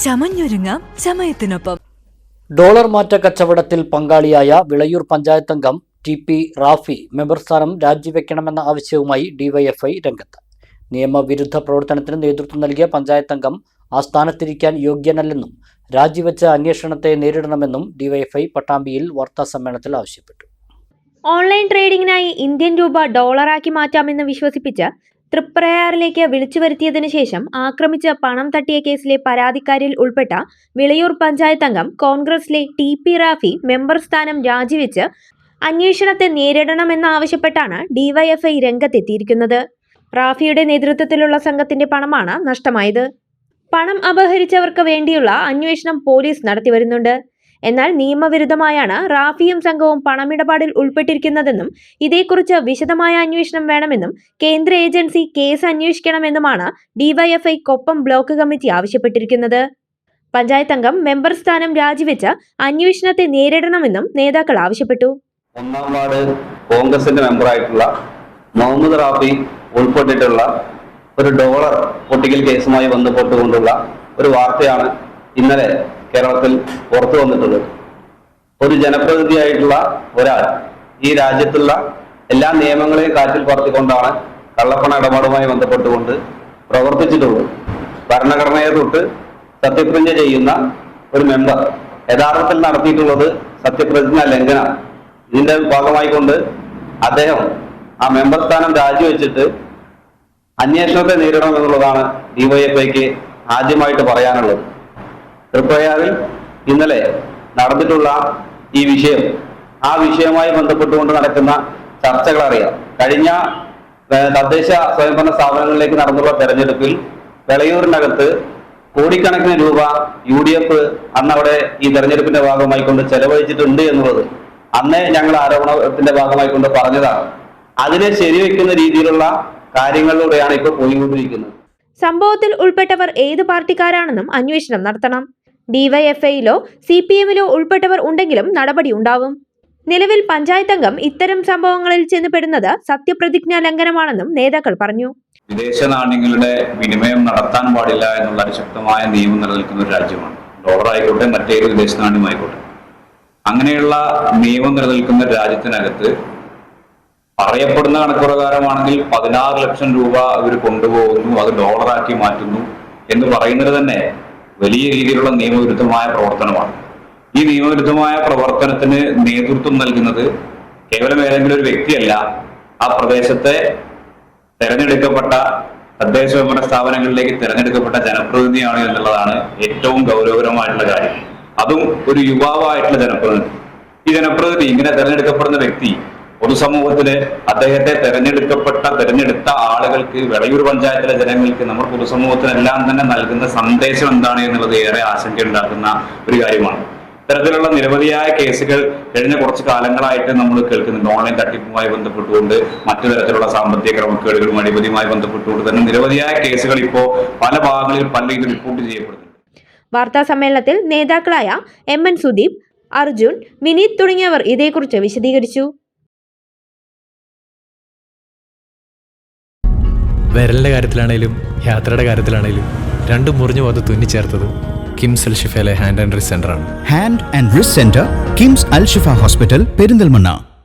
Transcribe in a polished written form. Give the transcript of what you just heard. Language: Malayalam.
ചമഞ്ഞൊരുങ്ങാം ചമയത്തിനൊപ്പം. ഡോളർ മാറ്റ കച്ചവടത്തിൽ പങ്കാളിയായ വിളയൂർ പഞ്ചായത്ത് അംഗം TP റാഫി മെമ്പർ സ്ഥാനം രാജിവെക്കണമെന്ന ആവശ്യവുമായി ഡിവൈഎഫ്ഐ രംഗത്ത്. നിയമവിരുദ്ധ പ്രവർത്തനത്തിന് നേതൃത്വം നൽകിയ പഞ്ചായത്ത് അംഗം ആ സ്ഥാനത്തിരിക്കാൻ യോഗ്യനല്ലെന്നും രാജിവെച്ച അന്വേഷണത്തെ നേരിടണമെന്നും ഡിവൈഎഫ്ഐ പട്ടാമ്പിയിൽ വാർത്താസമ്മേളനത്തിൽ ആവശ്യപ്പെട്ടു. ഓൺലൈൻ ട്രേഡിംഗിനായി ഇന്ത്യൻ രൂപ ഡോളറാക്കി മാറ്റാമെന്ന് വിശ്വസിപ്പിച്ച് തൃപ്രയാറിലേക്ക് വിളിച്ചു വരുത്തിയതിനു ശേഷം ആക്രമിച്ച് പണം തട്ടിയ കേസിലെ പരാതിക്കാരിൽ ഉൾപ്പെട്ട വിളയൂർ പഞ്ചായത്ത് അംഗം കോൺഗ്രസിലെ TP റാഫി മെമ്പർ സ്ഥാനം രാജിവെച്ച് അന്വേഷണത്തെ നേരിടണമെന്നാവശ്യപ്പെട്ടാണ് ഡിവൈഎഫ്ഐ രംഗത്തെത്തിയിരിക്കുന്നത്. റാഫിയുടെ നേതൃത്വത്തിലുള്ള സംഘത്തിന്റെ പണമാണ് നഷ്ടമായത്. പണം അപഹരിച്ചവർക്ക് വേണ്ടിയുള്ള അന്വേഷണം പോലീസ് നടത്തിവരുന്നുണ്ട്. എന്നാൽ നിയമവിരുദ്ധമായാണ് റാഫിയും സംഘവും പണമിടപാടിൽ ഉൾപ്പെട്ടിരിക്കുന്നതെന്നും ഇതേക്കുറിച്ച് വിശദമായ അന്വേഷണം വേണമെന്നും കേന്ദ്ര ഏജൻസി കേസ് അന്വേഷിക്കണമെന്നുമാണ് ഡിവൈഎഫ്ഐ കൊപ്പം ബ്ലോക്ക് കമ്മിറ്റി ആവശ്യപ്പെട്ടിരിക്കുന്നത്. പഞ്ചായത്ത് അംഗം മെമ്പർ സ്ഥാനം രാജിവെച്ച് അന്വേഷണത്തെ നേരിടണമെന്നും നേതാക്കൾ ആവശ്യപ്പെട്ടു. ഒന്നാം വാർഡ് കോൺഗ്രസിന്റെ മെമ്പറായിട്ടുള്ള മുഹമ്മദ് റാഫി ഉൾപ്പെട്ടിട്ടുള്ള ഒരു ഡോളർ പൊട്ടിക്കൽ കേസുമായി ബന്ധപ്പെട്ടുകൊണ്ടുള്ള ഒരു വാർത്തയാണ് ഇന്നലെ കേരളത്തിൽ പുറത്തു വന്നിട്ടുള്ളത്. ഒരു ജനപ്രതിനിധിയായിട്ടുള്ള ഒരാൾ ഈ രാജ്യത്തുള്ള എല്ലാ നിയമങ്ങളെയും കാറ്റിൽ പറത്തിക്കൊണ്ടാണ് കള്ളപ്പണ ഇടപാടുമായി ബന്ധപ്പെട്ടുകൊണ്ട് പ്രവർത്തിച്ചിട്ടുള്ളത്. ഭരണഘടനയെ തൊട്ട് സത്യപ്രതിജ്ഞ ചെയ്യുന്ന ഒരു മെമ്പർ യഥാർത്ഥത്തിൽ നടത്തിയിട്ടുള്ളത് സത്യപ്രതിജ്ഞ ലംഘനമാണ്. ഇതിന്റെ ഭാഗമായിക്കൊണ്ട് അദ്ദേഹം ആ മെമ്പർ സ്ഥാനം രാജിവെച്ചിട്ട് അന്വേഷണത്തെ നേരിടണം എന്നുള്ളതാണ് ഡിവൈഎഫ്ഐക്ക് ആദ്യമായിട്ട് പറയാനുള്ളത്. തൃപ്രയാറിൽ ഇന്നലെ നടന്നിട്ടുള്ള ഈ വിഷയം, ആ വിഷയവുമായി ബന്ധപ്പെട്ടുകൊണ്ട് നടക്കുന്ന ചർച്ചകൾ അറിയാം. കഴിഞ്ഞ തദ്ദേശ സ്വയംഭരണ സ്ഥാപനങ്ങളിലേക്ക് നടന്നുള്ള തെരഞ്ഞെടുപ്പിൽ വിളയൂരിനകത്ത് കോടിക്കണക്കിന് രൂപ UDF അന്ന് അവിടെ ഈ തെരഞ്ഞെടുപ്പിന്റെ ഭാഗമായി കൊണ്ട് ചെലവഴിച്ചിട്ടുണ്ട് എന്നുള്ളത് അന്നേ ഞങ്ങൾ ആരോപണത്തിന്റെ ഭാഗമായി കൊണ്ട് പറഞ്ഞതാണ്. അതിനെ ശരിവെക്കുന്ന രീതിയിലുള്ള കാര്യങ്ങളിലൂടെയാണ് ഇപ്പോൾ പോയിക്കൊണ്ടിരിക്കുന്നത്. സംഭവത്തിൽ ഉൾപ്പെട്ടവർ ഏത് പാർട്ടിക്കാരാണെന്നും അന്വേഷണം നടത്തണം. ഡിവൈഎഫ്ഐയിലോ CPMലോ ഉൾപ്പെട്ടവർ ഉണ്ടെങ്കിലും നടപടി ഉണ്ടാവും. നിലവിൽ പഞ്ചായത്ത് അംഗം ഇത്തരം സംഭവങ്ങളിൽ ചെന്നുപെടുന്നത് സത്യപ്രതിജ്ഞാ ലംഘനമാണെന്നും നേതാക്കൾ പറഞ്ഞു. വിദേശ നാണ്യങ്ങളുടെ വിനിമയം നടത്താൻ പാടില്ല എന്നുള്ള ശക്തമായ നിയമം നിലനിൽക്കുന്ന ഒരു രാജ്യമാണ്. ഡോളർ ആയിക്കോട്ടെ, മറ്റേത് വിദേശ നാണ്യമായിക്കോട്ടെ. അങ്ങനെയുള്ള നിയമം നിലനിൽക്കുന്ന രാജ്യത്തിനകത്ത് പറയപ്പെടുന്ന കണക്കുപ്രകാരമാണെങ്കിൽ 16 ലക്ഷം രൂപ ഇവർ കൊണ്ടുപോകുന്നു, അത് ഡോളറാക്കി മാറ്റുന്നു എന്ന് പറയുന്നത് തന്നെ വലിയ രീതിയിലുള്ള നിയമവിരുദ്ധമായ പ്രവർത്തനമാണ്. ഈ നിയമവിരുദ്ധമായ പ്രവർത്തനത്തിന് നേതൃത്വം നൽകുന്നത് കേവലം ഏതെങ്കിലും ഒരു വ്യക്തിയല്ല, ആ പ്രദേശത്തെ തെരഞ്ഞെടുക്കപ്പെട്ട തദ്ദേശ സ്വയംഭരണ സ്ഥാപനങ്ങളിലേക്ക് തെരഞ്ഞെടുക്കപ്പെട്ട ജനപ്രതിനിധിയാണ് എന്നുള്ളതാണ് ഏറ്റവും ഗൗരവകരമായിട്ടുള്ള കാര്യം. അതും ഒരു യുവാവായിട്ടുള്ള ജനപ്രതിനിധി. ഈ ജനപ്രതിനിധി, ഇങ്ങനെ തെരഞ്ഞെടുക്കപ്പെടുന്ന വ്യക്തി പൊതുസമൂഹത്തില് അദ്ദേഹത്തെ തെരഞ്ഞെടുത്ത ആളുകൾക്ക്, വിളയൂർ പഞ്ചായത്തിലെ ജനങ്ങൾക്ക്, നമ്മൾ പൊതുസമൂഹത്തിനെല്ലാം തന്നെ നൽകുന്ന സന്ദേശം എന്താണ് എന്നുള്ളത് ഏറെ ആശങ്ക ഉണ്ടാക്കുന്ന ഒരു കാര്യമാണ്. ഇത്തരത്തിലുള്ള നിരവധിയായ കേസുകൾ കഴിഞ്ഞ കുറച്ച് കാലങ്ങളായിട്ട് നമ്മൾ കേൾക്കുന്നുണ്ട്. ഓൺലൈൻ തട്ടിപ്പുമായി ബന്ധപ്പെട്ടുകൊണ്ട്, മറ്റു തരത്തിലുള്ള സാമ്പത്തിക ക്രമക്കേടുകളും അഴിമതിയുമായി ബന്ധപ്പെട്ടുകൊണ്ട് തന്നെ നിരവധിയായ കേസുകൾ ഇപ്പോൾ പല ഭാഗങ്ങളിൽ പല രീതിയിൽ റിപ്പോർട്ട് ചെയ്യപ്പെടുന്നുണ്ട്. വാർത്താ സമ്മേളനത്തിൽ നേതാക്കളായ MN സുദീപ്, അർജുൻ, വിനീത് തുടങ്ങിയവർ ഇതേക്കുറിച്ച് വിശദീകരിച്ചു. വിരലിൻ്റെ കാര്യത്തിലാണേലും യാത്രയുടെ കാര്യത്തിലാണേലും രണ്ടും മുറിഞ്ഞു പോകാതെ തുന്നിച്ചേർത്തത് കിംസ് അൽ ഷിഫയിലെ ഹാൻഡ് ആൻഡ് റിസ്റ്റ് സെൻ്ററാണ്. Hand and wrist centre, KIMS Al Shifa hospital, Perinthalmanna.